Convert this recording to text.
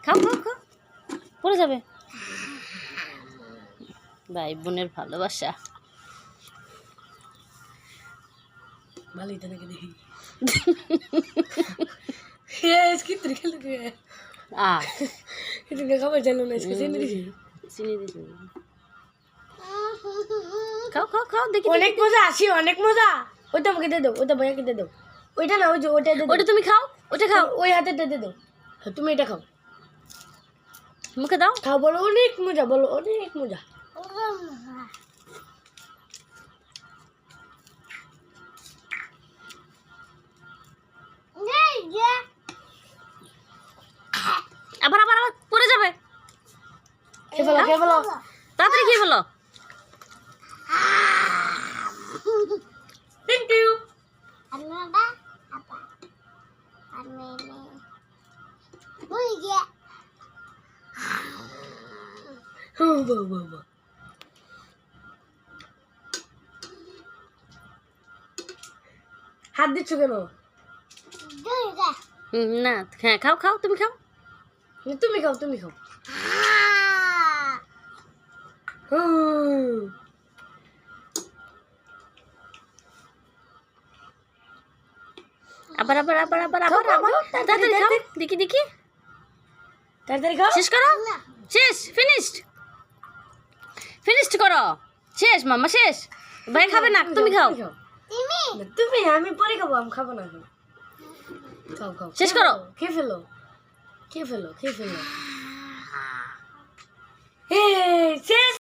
খাও খাও খাও, পড়ে যাবে। ভাই বোনের ভালোবাসা। ভালোই তো নাকি দেখি। इसकी तरीके लगे हैं इतने खबर चलो ना इसके सीन देखी চিনি দিছি। খাও খাও খাও দেখি। অনেক মজা আসি, অনেক মজা। ওইটা আমাকে দে দাও, ওইটা ভাইয়াকে দে দাও। ওইটা না, ওই যে ওইটা দে দাও। ওটা তুমি খাও, ওটা খাও, ওই হাতে দে দাও। হ্যাঁ, তুমি এটা খাও, মুখে দাও। খাও, বলো অনেক মজা, বলো অনেক মজা। আবার আবার আবার পড়ে যাবে। খেয়ে ফেলো, খেয়ে ফেলো। তাড়াতাড়ি খেয়ে ফেলো। Thank you. হাত দিচ্ছ কেন? না হ্যাঁ খাও খাও, তুমি খাও। তুমি খাও, তুমি খাও। আবার আবার আবার আবার আবার আবার তাড়াতাড়ি খাও, দেখি দেখি। তাড়াতাড়ি খাও। শেষ করো, শেষ, ফিনিশড, ফিনিশড করো, শেষ মাম্মা শেষ। ভাই খাবে না, তুমি খাও। তুমি, আমি পরে খাবো, আমি খাবো না এখন। খাও খাও, শেষ করো। খেয়ে ফেলো, খেয়ে ফেলো, খেয়ে ফেলো। শেষ।